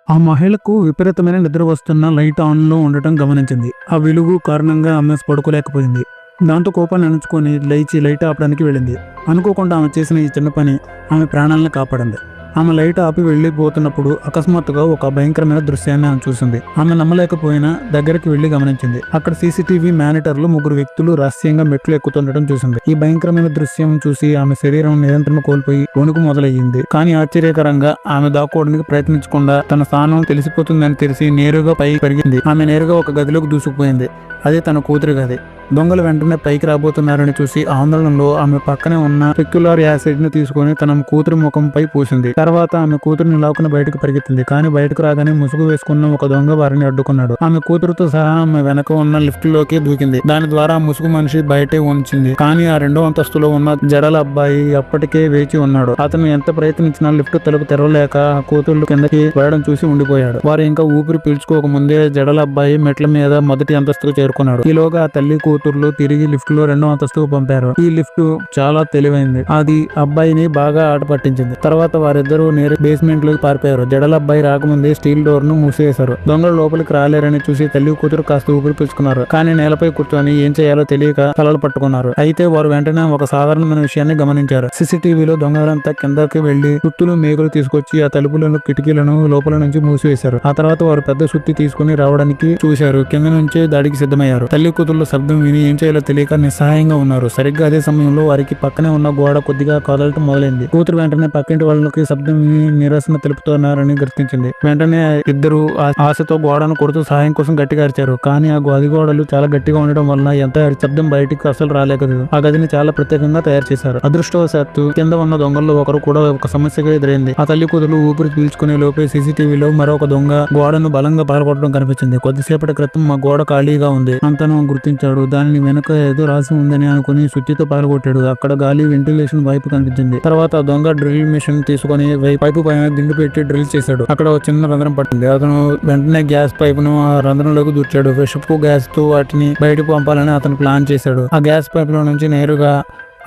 ఆ మహిళకు విపరీతమైన నిద్ర వస్తున్న లైట్ ఆన్‌లో ఉండటం గమనించింది. ఆ వెలుగు కారణంగా ఆమె పడుకోలేకపోయింది. దాంతో కోపాన్ని అణచుకొని లేచి లైట్ ఆపడానికి వెళ్ళింది. అనుకోకుండా ఆమె చేసిన ఈ చిన్న పని ఆమె ప్రాణాలను కాపాడింది. ఆమె లైట్ ఆపి వెళ్ళిపోతున్నప్పుడు అకస్మాత్తుగా ఒక భయంకరమైన దృశ్యాన్ని ఆమె చూసింది. ఆమె నమ్మలేకపోయినా దగ్గరికి వెళ్లి గమనించింది. అక్కడ సీసీటీవీ మానిటర్‌లో ముగ్గురు వ్యక్తులు రహస్యంగా మెట్లు ఎక్కుతుండటం చూసింది. ఈ భయంకరమైన దృశ్యం చూసి ఆమె శరీరం నియంత్రణ కోల్పోయి వణుకు మొదలయ్యింది. కానీ ఆశ్చర్యకరంగా ఆమె దాక్కోవడానికి ప్రయత్నించకుండా తన స్థానం తెలిసిపోతుందని తెలిసి నేరుగా పైకి పరిగింది. ఆమె నేరుగా ఒక గదిలోకి దూసుకుపోయింది. అదే తన కూతురి గది. దొంగలు వెంటనే పైకి రాబోతున్నారని చూసి ఆందోళనలో ఆమె పక్కనే ఉన్న పెక్యులర్ యాసిడ్ ని తీసుకుని తన కూతురి ముఖంపై పూసింది. తర్వాత ఆమె కూతురిని లాక్కుని బయటకు పరిగెత్తింది. కానీ బయటకు రాగానే ముసుగు వేసుకున్న ఒక దొంగ వారిని అడ్డుకున్నాడు. ఆమె కూతురుతో సహా ఆమె వెనక ఉన్న లిఫ్ట్ లోకి దూకింది. దాని ద్వారా ఆ ముసుగు మనిషి బయటే ఉంచింది. కానీ ఆ రెండో అంతస్తులో ఉన్న జడల అబ్బాయి అప్పటికే వేచి ఉన్నాడు. అతను ఎంత ప్రయత్నించినా లిఫ్ట్ తలుపు తెరవలేక ఆ కూతురు కిందకి పడడం చూసి ఉండిపోయాడు. వారు ఇంకా ఊపిరి పీల్చుకోక ముందే జడల అబ్బాయి మెట్ల మీద మొదటి అంతస్తుకు చేరుకున్నాడు. ఈలోగా ఆ తల్లి కూతుర్లు తిరిగి లిఫ్ట్ లో రెండో అంతస్తుకు పంపారు. ఈ లిఫ్ట్ చాలా తెలివైంది. అది అబ్బాయిని బాగా ఆట పట్టించింది. తర్వాత వారిద్దరూ నేరు బేస్మెంట్ లోకి పారిపోయారు. జడల అబ్బాయి రాకముందే స్టీల్ డోర్ ను మూసివేశారు. దొంగలు లోపలికి రాలేరని చూసి తల్లి కూతురు కాస్త ఊపిరి పీల్చుకున్నారు. కానీ నేలపై కూర్చొని ఏం చేయాలో తెలియక తలలు పట్టుకున్నారు. అయితే వారు వెంటనే ఒక సాధారణమైన విషయాన్ని గమనించారు. సీసీటీవీలో దొంగలంతా కిందకి వెళ్లి సుత్తులు మేకులు తీసుకొచ్చి ఆ తలుపులను కిటికీలను లోపల నుంచి మూసివేశారు. ఆ తర్వాత వారు పెద్ద సుత్తి తీసుకుని రావడానికి చూశారు. కింద నుంచే దాడికి సిద్ధమయ్యారు. తల్లి కూతుర్ల శబ్దం విని ఏం చేయాలో తెలియక నిస్సహాయంగా ఉన్నారు. సరిగ్గా అదే సమయంలో వారికి పక్కనే ఉన్న గోడ కొద్దిగా కదలటం మొదలైంది. కూతురు వెంటనే పక్కింటి వాళ్ళకి శబ్దం విని నిరసన తెలుపుతున్నారని గుర్తించింది. వెంటనే ఇద్దరు ఆశతో గోడను కొడుతూ సహాయం కోసం గట్టిగా అరిచారు. కానీ ఆ గది గోడలు చాలా గట్టిగా ఉండడం వలన ఎంత శబ్దం బయటికి అసలు రాలేదు. ఆ గదిని చాలా ప్రత్యేకంగా తయారు చేశారు. అదృష్టవశాత్తు కింద ఉన్న దొంగల్లో ఒకరు కూడా ఒక సమస్యగా ఎదురైంది. ఆ తల్లి కూతురు ఊపిరి పీల్చుకునే లోపే సీసీటీవీలో మరొక దొంగ గోడను బలంగా పగలగొట్టడం కనిపించింది. కొద్దిసేపటి క్రితం మా గోడ ఖాళీగా ఉంది. అంతను గుర్తించాడు. దానిని వెనుక ఏదో రాసి ఉందని అనుకుని సుత్తితో పగలగొట్టాడు. అక్కడ గాలి వెంటిలేషన్ వైపు కనిపించింది. తర్వాత ఆ దొంగ డ్రిల్ మిషన్ తీసుకుని పైపు పైన దిండు పెట్టి డ్రిల్ చేశాడు. అక్కడ ఒక చిన్న రంధ్రం పట్టింది. అతను వెంటనే గ్యాస్ పైపును ఆ రంధ్రంలోకి దూర్చాడు. విషపు గ్యాస్ తో వాటిని బయటకు పంపాలని అతను ప్లాన్ చేశాడు. ఆ గ్యాస్ పైప్ లో నుంచి నేరుగా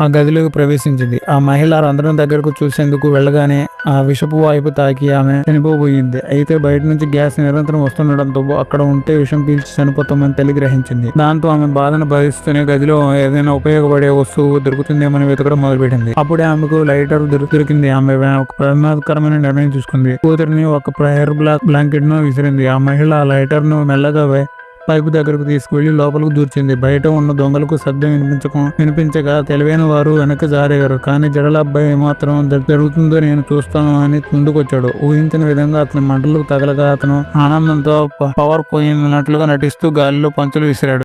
ఆ గదిలోకి ప్రవేశించింది. ఆ మహిళ రంధ్రం దగ్గరకు చూసేందుకు వెళ్ళగానే ఆ విషపు వాయువు తాకి ఆమె చనిపోబోయింది. అయితే బయట నుంచి గ్యాస్ నిరంతరం వస్తుండడంతో అక్కడ ఉంటే విషం పీల్చి చనిపోతామని తల్లి గ్రహించింది. దాంతో ఆమె బాధను భరిస్తూనే గదిలో ఏదైనా ఉపయోగపడే వస్తువు దొరుకుతుందేమని వెతకడం మొదలుపెట్టింది. అప్పుడే ఆమెకు లైటర్ దొరికింది. ఆమె ఒక ప్రమాదకరమైన నిర్ణయం తీసుకుంది. కూతురిని ఒక ప్రైర్ బ్లాంకెట్ ను విసిరింది. ఆ మహిళ ఆ లైటర్ ను మెల్లగా పైపు దగ్గరకు తీసుకువెళ్లి లోపలికి దూర్చింది. బయట ఉన్న దొంగలకు శబ్దం వినిపించగా తెలివైన వారు వెనక్కి జారేగారు. కానీ జడల అబ్బాయి మాత్రం జరుగుతుందో నేను చూస్తాను అని ముందుకొచ్చాడు. ఊహించిన విధంగా అతని మంటలకు తగలగా అతను ఆనందంతో పవర్ పోయినట్లుగా నటిస్తూ గాలిలో పంచులు విసిరాడు.